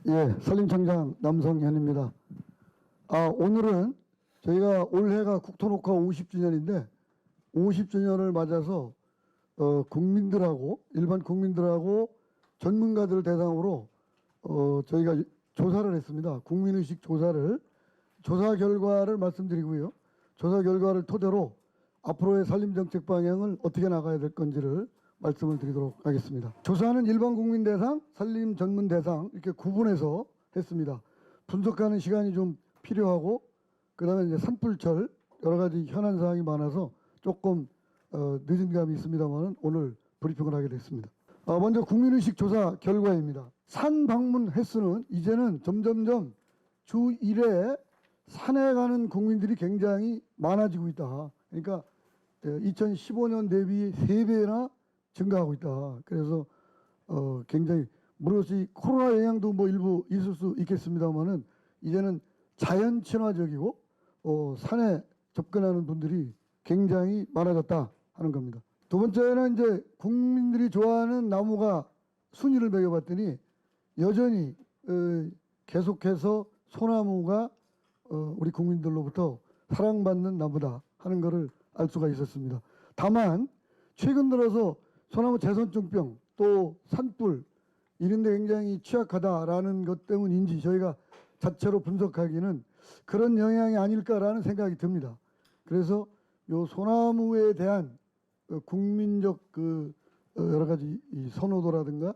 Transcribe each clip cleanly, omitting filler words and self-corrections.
예, 산림청장 남성현입니다. 오늘은 저희가 올해가 국토녹화 50주년인데 50주년을 맞아서 국민들하고 일반 국민들하고 전문가들 대상으로 저희가 조사를 했습니다. 국민의식 조사를 조사 결과를 말씀드리고요. 조사 결과를 토대로 앞으로의 산림정책 방향을 어떻게 나가야 될 건지를 말씀을 드리도록 하겠습니다. 조사는 일반 국민 대상, 산림 전문 대상 이렇게 구분해서 했습니다. 분석하는 시간이 좀 필요하고 그다음에 이제 산불철 여러 가지 현안 사항이 많아서 조금 늦은 감이 있습니다만 오늘 브리핑을 하게 됐습니다. 먼저 국민의식 조사 결과입니다. 산 방문 횟수는 이제는 점점점 주 1회 산에 가는 국민들이 굉장히 많아지고 있다. 그러니까 2015년 대비 3배나 증가하고 있다. 그래서 굉장히 물론 코로나 영향도 뭐 일부 있을 수 있겠습니다만은 이제는 자연 친화적이고 산에 접근하는 분들이 굉장히 많아졌다 하는 겁니다. 두 번째는 이제 국민들이 좋아하는 나무가 순위를 매겨봤더니 여전히 계속해서 소나무가 우리 국민들로부터 사랑받는 나무다 하는 것을 알 수가 있었습니다. 다만 최근 들어서 소나무 재선증병 또 산불 이런 데 굉장히 취약하다라는 것 때문인지 저희가 자체로 분석하기는 그런 영향이 아닐까라는 생각이 듭니다. 그래서 요 소나무에 대한 국민적 여러 가지 이 선호도라든가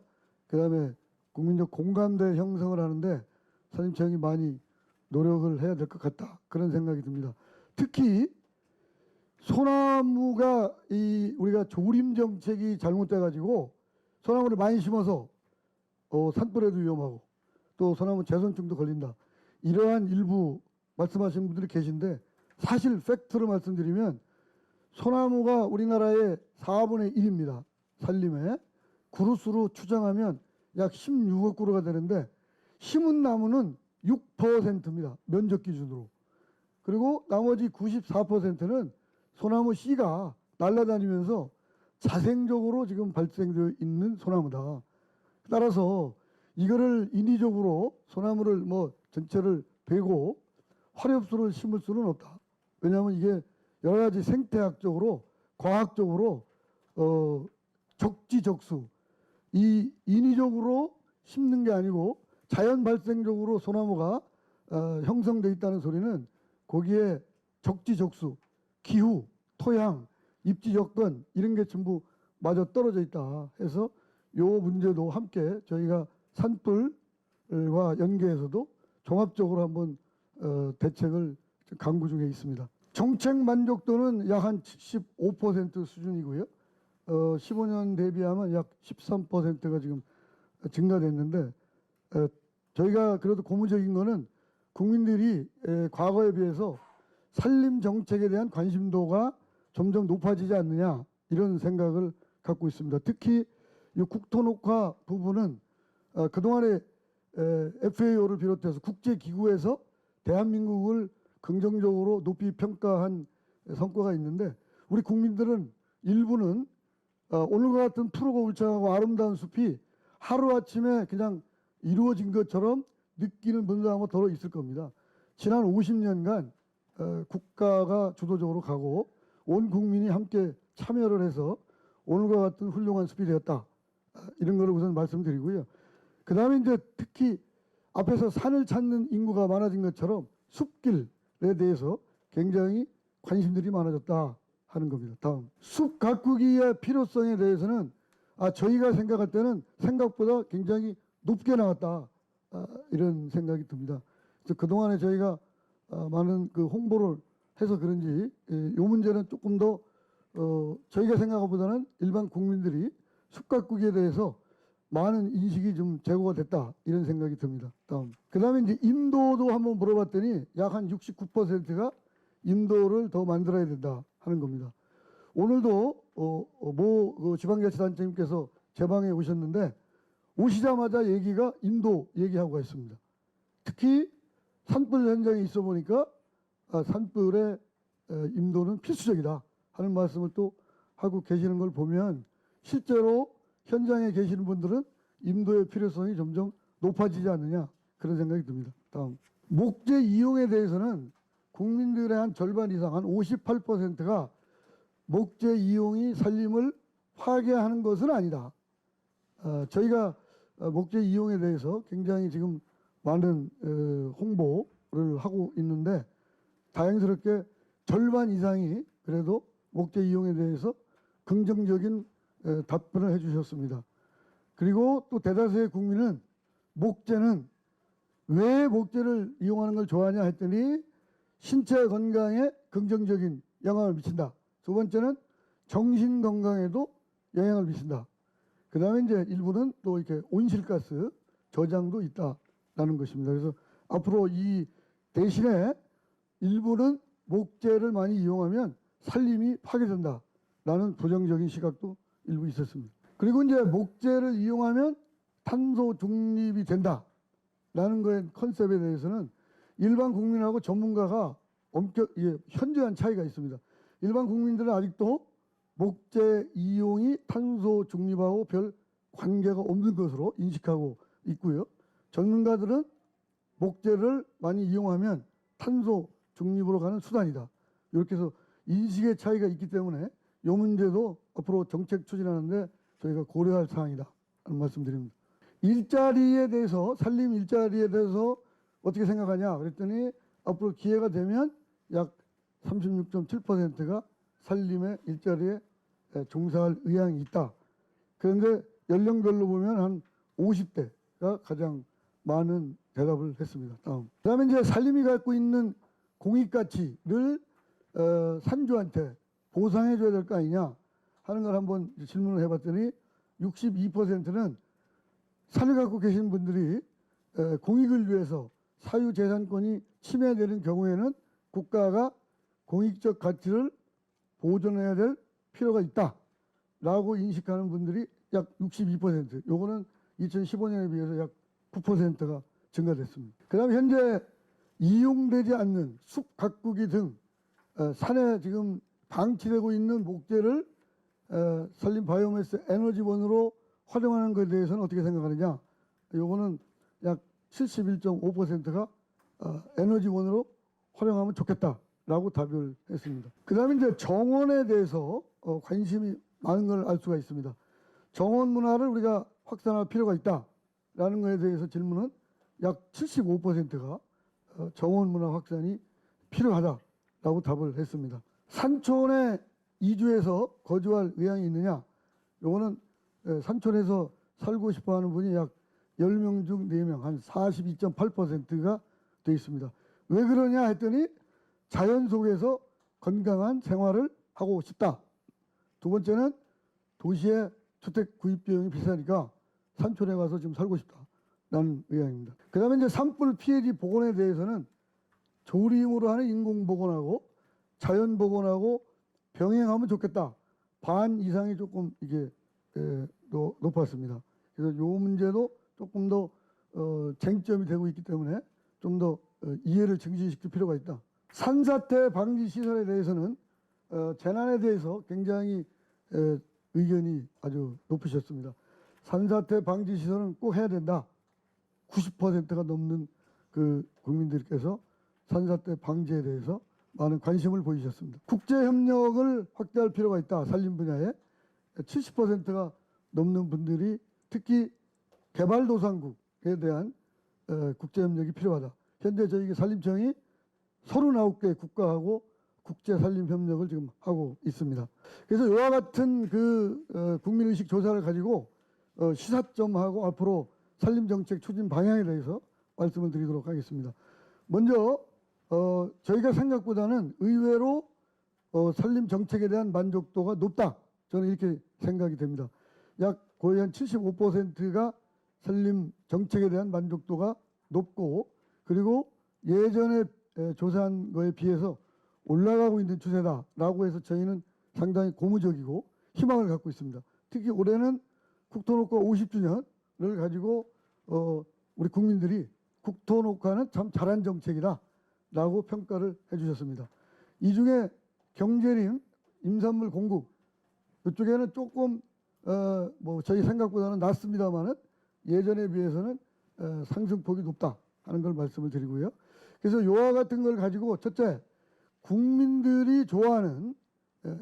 그다음에 국민적 공감대 형성을 하는데 산림청이 많이 노력을 해야 될 것 같다 그런 생각이 듭니다. 특히 소나무가 우리가 조림 정책이 잘못돼 가지고 소나무를 많이 심어서 산불에도 위험하고 또 소나무 재선증도 걸린다. 이러한 일부 말씀하신 분들이 계신데 사실 팩트를 말씀드리면 소나무가 우리나라의 4분의 1입니다. 산림에 그루수로 추정하면 약 16억 그루가 되는데 심은 나무는 6%입니다. 면적 기준으로. 그리고 나머지 94%는 소나무 씨가 날아다니면서 자생적으로 지금 발생되어 있는 소나무다. 따라서 이거를 인위적으로 소나무를 뭐 전체를 베고 화렵수를 심을 수는 없다. 왜냐하면 이게 여러 가지 생태학적으로 과학적으로 적지적수 이 인위적으로 심는 게 아니고 자연 발생적으로 소나무가 형성돼 있다는 소리는 거기에 적지적수 기후, 토양, 입지 여건 이런 게 전부 마저 떨어져 있다 해서 요 문제도 함께 저희가 산불과 연계해서도 종합적으로 한번 대책을 강구 중에 있습니다. 정책 만족도는 약 한 75% 수준이고요. 15년 대비하면 약 13%가 지금 증가됐는데 저희가 그래도 고무적인 거는 국민들이 과거에 비해서 산림 정책에 대한 관심도가 점점 높아지지 않느냐 이런 생각을 갖고 있습니다. 특히 이 국토녹화 부분은 그동안에 FAO를 비롯해서 국제기구에서 대한민국을 긍정적으로 높이 평가한 성과가 있는데 우리 국민들은 일부는 오늘과 같은 푸르고 울창하고 아름다운 숲이 하루아침에 그냥 이루어진 것처럼 느끼는 분도 아마 더러 있을 겁니다. 지난 50년간 국가가 주도적으로 가고 온 국민이 함께 참여를 해서 오늘과 같은 훌륭한 숲이 되었다. 이런 거를 우선 말씀드리고요. 그 다음에 이제 특히 앞에서 산을 찾는 인구가 많아진 것처럼 숲길에 대해서 굉장히 관심들이 많아졌다 하는 겁니다. 다음 숲 가꾸기의 필요성에 대해서는 저희가 생각할 때는 생각보다 굉장히 높게 나왔다 이런 생각이 듭니다. 그래서 그동안에 저희가 많은 그 홍보를 해서 그런지 이 문제는 조금 더 저희가 생각보다는 일반 국민들이 숲 가꾸기에 대해서 많은 인식이 좀 제고가 됐다 이런 생각이 듭니다. 다음 그다음에 이제 인도도 한번 물어봤더니 약 한 69%가 인도를 더 만들어야 된다 하는 겁니다. 오늘도 모 지방자치단장님께서 제 방에 오셨는데 오시자마자 얘기가 인도 얘기하고 있습니다. 특히 산불 현장에 있어 보니까 산불의 인도는 필수적이다 하는 말씀을 또 하고 계시는 걸 보면 실제로 현장에 계시는 분들은 인도의 필요성이 점점 높아지지 않느냐 그런 생각이 듭니다. 다음, 목재 이용에 대해서는 국민들의 한 절반 이상, 한 58%가 목재 이용이 살림을 파괴하는 것은 아니다. 저희가 목재 이용에 대해서 굉장히 지금 많은 홍보를 하고 있는데, 다행스럽게 절반 이상이 그래도 목재 이용에 대해서 긍정적인 답변을 해주셨습니다. 그리고 또 대다수의 국민은 목재는 왜 목재를 이용하는 걸 좋아하냐 했더니 신체 건강에 긍정적인 영향을 미친다. 두 번째는 정신 건강에도 영향을 미친다. 그 다음에 이제 일부는 또 이렇게 온실가스 저장도 있다라는 것입니다. 그래서 앞으로 이 대신에 일부는 목재를 많이 이용하면 살림이 파괴된다라는 부정적인 시각도 일부 있었습니다. 그리고 이제 목재를 이용하면 탄소 중립이 된다라는 거의 컨셉에 대해서는 일반 국민하고 전문가가 현저한 차이가 있습니다. 일반 국민들은 아직도 목재 이용이 탄소 중립하고 별 관계가 없는 것으로 인식하고 있고요. 전문가들은 목재를 많이 이용하면 탄소 중립으로 가는 수단이다. 이렇게 해서 인식의 차이가 있기 때문에 이 문제도 앞으로 정책 추진하는데 저희가 고려할 사항이다 하는 말씀드립니다. 일자리에 대해서, 살림 일자리에 대해서 어떻게 생각하냐 그랬더니 앞으로 기회가 되면 약 36.7%가 살림의 일자리에 종사할 의향이 있다. 그런데 연령별로 보면 한 50대가 가장 많은 대답을 했습니다. 다음. 그다음에 이제 살림이 갖고 있는 공익가치를 산주한테 보상해 줘야 될 거 아니냐 하는 걸 한번 질문을 해봤더니 62%는 산을 갖고 계신 분들이 공익을 위해서 사유재산권이 침해되는 경우에는 국가가 공익적 가치를 보존해야 될 필요가 있다라고 인식하는 분들이 약 62%. 요거는 2015년에 비해서 약 9%가 증가됐습니다. 그다음에 현재 이용되지 않는 숲 가꾸기 등 산에 지금 방치되고 있는 목재를 산림 바이오매스 에너지원으로 활용하는 것에 대해서는 어떻게 생각하느냐. 요거는 약 71.5%가 에너지원으로 활용하면 좋겠다라고 답을 했습니다. 그 다음에 이제 정원에 대해서 관심이 많은 걸 알 수가 있습니다. 정원 문화를 우리가 확산할 필요가 있다라는 것에 대해서 질문은 약 75%가 정원 문화 확산이 필요하다라고 답을 했습니다. 산촌에 이주해서 거주할 의향이 있느냐? 요거는 산촌에서 살고 싶어 하는 분이 약 10명 중 4명, 한 42.8%가 되어 있습니다. 왜 그러냐 했더니 자연 속에서 건강한 생활을 하고 싶다. 두 번째는 도시의 주택 구입 비용이 비싸니까 산촌에 가서 지금 살고 싶다라는 의향입니다. 그 다음에 이제 산불 피해지 복원에 대해서는 조림으로 하는 인공 복원하고 자연 복원하고 병행하면 좋겠다. 반 이상이 조금 이게 높았습니다. 그래서 이 문제도 조금 더 쟁점이 되고 있기 때문에 좀 더 이해를 증진시킬 필요가 있다. 산사태 방지 시설에 대해서는 재난에 대해서 굉장히 의견이 아주 높으셨습니다. 산사태 방지 시설은 꼭 해야 된다. 90%가 넘는 그 국민들께서 산사태 방지에 대해서 많은 관심을 보이셨습니다. 국제협력을 확대할 필요가 있다. 산림 분야에 70%가 넘는 분들이 특히 개발도상국에 대한 국제협력이 필요하다. 현재 저희 산림청이 39개 국가하고 국제산림협력을 지금 하고 있습니다. 그래서 이와 같은 그 국민의식 조사를 가지고 시사점하고 앞으로 산림정책 추진 방향에 대해서 말씀을 드리도록 하겠습니다. 먼저 저희가 생각보다는 의외로 산림정책에 대한 만족도가 높다. 저는 이렇게 생각이 됩니다. 약 거의 한 75%가 산림정책에 대한 만족도가 높고, 그리고 예전에 조사한 거에 비해서 올라가고 있는 추세다라고 해서 저희는 상당히 고무적이고 희망을 갖고 있습니다. 특히 올해는 국토녹화 50주년을 가지고 우리 국민들이 국토녹화는 참 잘한 정책이다라고 평가를 해주셨습니다. 이 중에 경제림, 임산물 공급 이쪽에는 조금 뭐 저희 생각보다는 낮습니다만은 예전에 비해서는 상승폭이 높다 하는 걸 말씀을 드리고요. 그래서 요와 같은 걸 가지고 첫째, 국민들이 좋아하는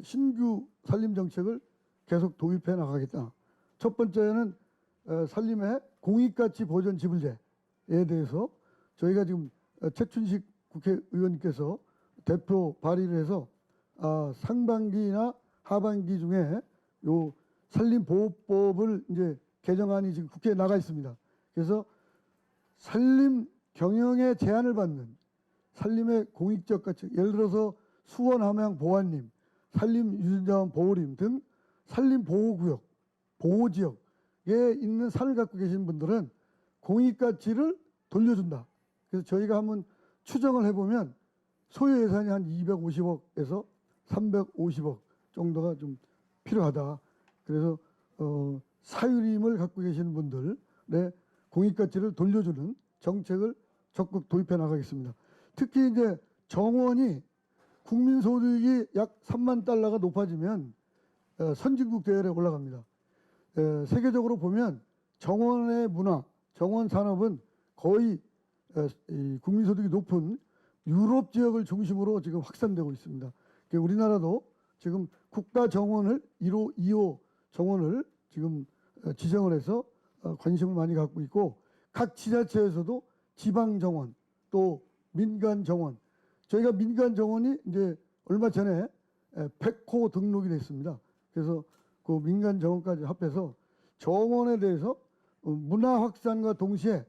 신규 산림 정책을 계속 도입해 나가겠다. 첫 번째는 산림의 공익가치 보전 지불제에 대해서 저희가 지금 최춘식 국회의원님께서 대표 발의를 해서 상반기나 하반기 중에 요 산림보호법을 이제 개정안이 지금 국회에 나가 있습니다. 그래서 산림 경영에 제한을 받는 산림의 공익적 가치, 예를 들어서 수원, 함양, 보안림, 산림 유전자원 보호림 등 산림 보호구역, 보호지역에 있는 산을 갖고 계신 분들은 공익가치를 돌려준다. 그래서 저희가 한번 추정을 해보면 소요 예산이 한 250억에서 350억 정도가 좀 필요하다. 그래서 사유림을 갖고 계시는 분들의 공익가치를 돌려주는 정책을 적극 도입해 나가겠습니다. 특히 이제 정원이 국민소득이 약 3만 달러가 높아지면 선진국 대열에 올라갑니다. 세계적으로 보면 정원의 문화, 정원 산업은 거의 국민소득이 높은 유럽 지역을 중심으로 지금 확산되고 있습니다. 우리나라도 지금 국가 정원을 1호, 2호 정원을 지금 지정을 해서 관심을 많이 갖고 있고, 각 지자체에서도 지방 정원 또 민간 정원, 저희가 민간 정원이 이제 얼마 전에 100호 등록이 됐습니다. 그래서 그 민간 정원까지 합해서 정원에 대해서 문화 확산과 동시에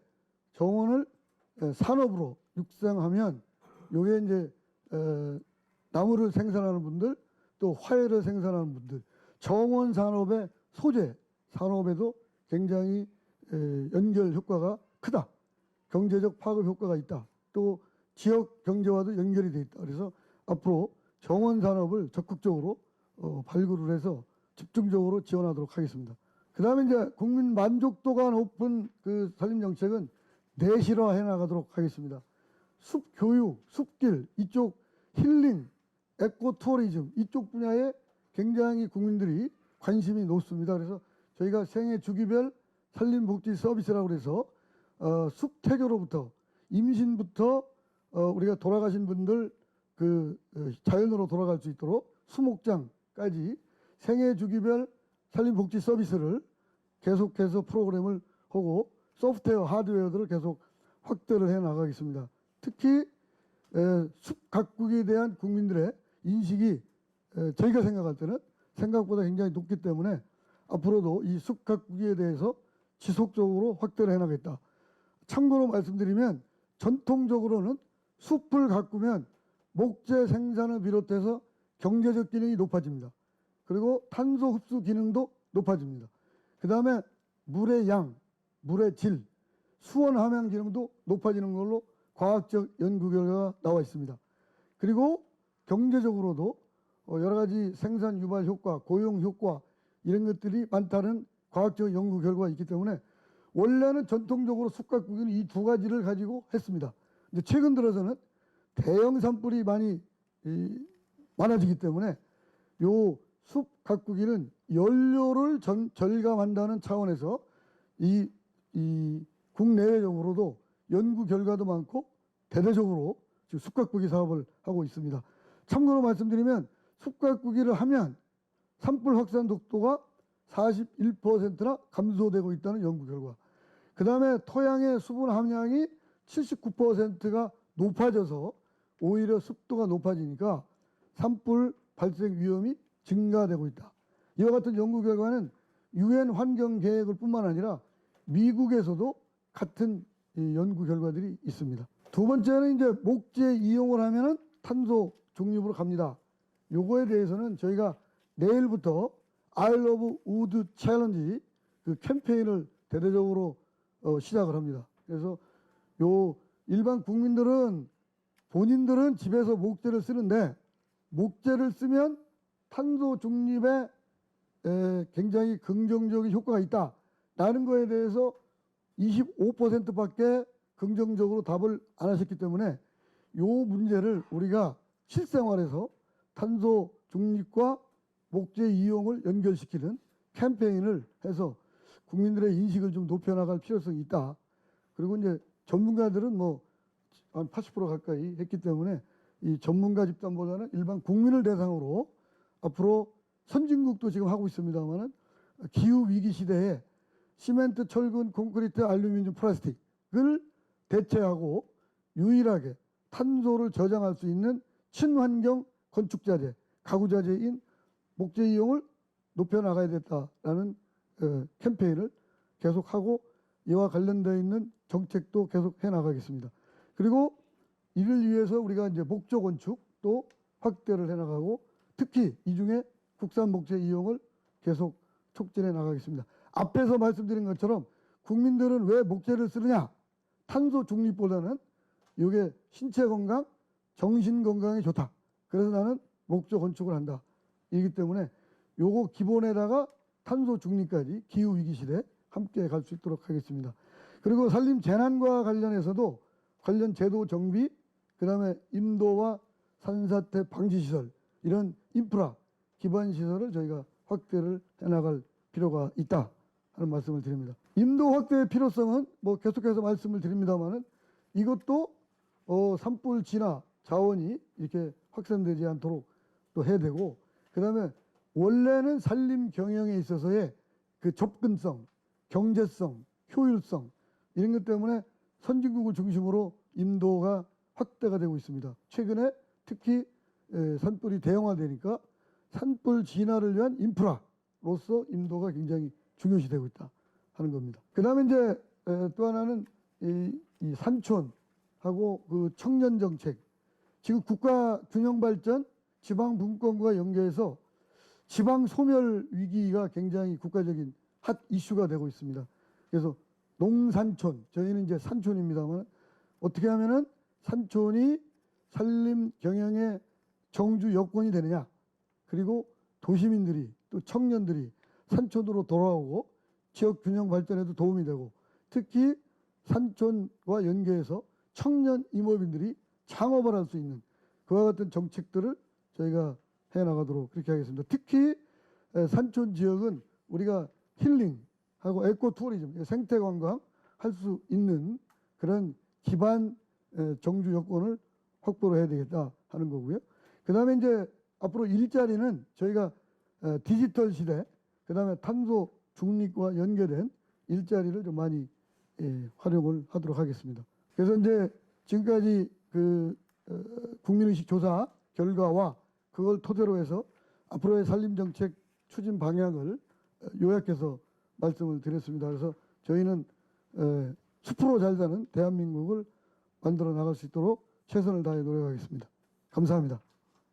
정원을 산업으로 육성하면 요게 이제 나무를 생산하는 분들 또 화훼를 생산하는 분들, 정원 산업의 소재 산업에도 굉장히 연결 효과가 크다. 경제적 파급 효과가 있다. 또 지역 경제와도 연결이 돼 있다. 그래서 앞으로 정원 산업을 적극적으로 발굴을 해서 집중적으로 지원하도록 하겠습니다. 그다음에 이제 국민 만족도가 높은 그 산림 정책은 내실화해 나가도록 하겠습니다. 숲 교육, 숲길 이쪽 힐링, 에코 투어리즘 이쪽 분야에 굉장히 국민들이 관심이 높습니다. 그래서 저희가 생애 주기별 산림복지 서비스라고 해서 숲태교로부터 임신부터 우리가 돌아가신 분들 그 자연으로 돌아갈 수 있도록 수목장까지 생애 주기별 산림복지 서비스를 계속해서 프로그램을 하고 소프트웨어, 하드웨어들을 계속 확대를 해 나가겠습니다. 특히 숲 가꾸기에 대한 국민들의 인식이 저희가 생각할 때는 생각보다 굉장히 높기 때문에 앞으로도 이 숲 가꾸기에 대해서 지속적으로 확대를 해나가겠다. 참고로 말씀드리면 전통적으로는 숲을 가꾸면 목재 생산을 비롯해서 경제적 기능이 높아집니다. 그리고 탄소 흡수 기능도 높아집니다. 그 다음에 물의 양, 물의 질, 수원 함양 기능도 높아지는 걸로 과학적 연구 결과가 나와 있습니다. 그리고 경제적으로도 여러 가지 생산 유발 효과, 고용 효과 이런 것들이 많다는 과학적 연구 결과가 있기 때문에 원래는 전통적으로 숲 가꾸기는 이 두 가지를 가지고 했습니다. 근데 최근 들어서는 대형 산불이 많이 많아지기 때문에 요 숲 가꾸기는 연료를 절감한다는 차원에서 이 국내외적으로도 연구 결과도 많고 대대적으로 지금 숲 가꾸기 사업을 하고 있습니다. 참고로 말씀드리면 숲 가꾸기를 하면 산불 확산 속도가 41%나 감소되고 있다는 연구 결과. 그 다음에 토양의 수분 함량이 79%가 높아져서 오히려 습도가 높아지니까 산불 발생 위험이 증가되고 있다. 이와 같은 연구 결과는 UN 환경 계획을 뿐만 아니라 미국에서도 같은 연구 결과들이 있습니다. 두 번째는 이제 목재 이용을 하면은 탄소 중립으로 갑니다. 요거에 대해서는 저희가 내일부터 I Love Wood 챌린지 그 캠페인을 대대적으로 시작을 합니다. 그래서 요 일반 국민들은 본인들은 집에서 목재를 쓰는데 목재를 쓰면 탄소 중립에 굉장히 긍정적인 효과가 있다라는 거에 대해서 25%밖에 긍정적으로 답을 안 하셨기 때문에 요 문제를 우리가 실생활에서 탄소 중립과 목재 이용을 연결시키는 캠페인을 해서 국민들의 인식을 좀 높여나갈 필요성이 있다. 그리고 이제 전문가들은 뭐 한 80% 가까이 했기 때문에 이 전문가 집단보다는 일반 국민을 대상으로 앞으로 선진국도 지금 하고 있습니다만은 기후 위기 시대에 시멘트, 철근, 콘크리트, 알루미늄, 플라스틱을 대체하고 유일하게 탄소를 저장할 수 있는 친환경 건축자재, 가구자재인 목재 이용을 높여나가야 됐다라는 캠페인을 계속하고 이와 관련되어 있는 정책도 계속 해나가겠습니다. 그리고 이를 위해서 우리가 이제 목조 건축도 확대를 해나가고 특히 이 중에 국산 목재 이용을 계속 촉진해 나가겠습니다. 앞에서 말씀드린 것처럼 국민들은 왜 목재를 쓰느냐? 탄소 중립보다는 이게 신체 건강, 정신 건강에 좋다. 그래서 나는 목조 건축을 한다. 이기 때문에 요거 기본에다가 탄소 중립까지 기후 위기 시대 함께 갈 수 있도록 하겠습니다. 그리고 산림 재난과 관련해서도 관련 제도 정비, 그다음에 인도와 산사태 방지 시설, 이런 인프라 기반 시설을 저희가 확대를 해나갈 필요가 있다 하는 말씀을 드립니다. 인도 확대의 필요성은 뭐 계속해서 말씀을 드립니다만은 이것도 산불 진화 자원이 이렇게 확산되지 않도록 또 해야 되고, 그다음에 원래는 산림 경영에 있어서의 그 접근성, 경제성, 효율성 이런 것 때문에 선진국을 중심으로 인도가 확대가 되고 있습니다. 최근에 특히 산불이 대형화되니까 산불 진화를 위한 인프라로서 인도가 굉장히 중요시 되고 있다 하는 겁니다. 그 다음에 이제 또 하나는 이 산촌하고 그 청년 정책. 지금 국가 균형 발전, 지방 분권과 연계해서 지방 소멸 위기가 굉장히 국가적인 핫 이슈가 되고 있습니다. 그래서 농산촌, 저희는 이제 산촌입니다만 어떻게 하면은 산촌이 산림 경영의 정주 여건이 되느냐, 그리고 도시민들이 또 청년들이 산촌으로 돌아오고 지역 균형 발전에도 도움이 되고, 특히 산촌과 연계해서 청년 임업인들이 창업을 할 수 있는 그와 같은 정책들을 저희가 해나가도록 그렇게 하겠습니다. 특히 산촌 지역은 우리가 힐링하고 에코 투어리즘, 생태 관광 할 수 있는 그런 기반 정주 여건을 확보를 해야 되겠다 하는 거고요. 그 다음에 이제 앞으로 일자리는 저희가 디지털 시대, 그 다음에 탄소 중립과 연계된 일자리를 좀 많이 활용을 하도록 하겠습니다. 그래서 이제 지금까지 그 국민의식 조사 결과와 그걸 토대로 해서 앞으로의 산림정책 추진 방향을 요약해서 말씀을 드렸습니다. 그래서 저희는 숲으로 잘 사는 대한민국을 만들어 나갈 수 있도록 최선을 다해 노력하겠습니다. 감사합니다.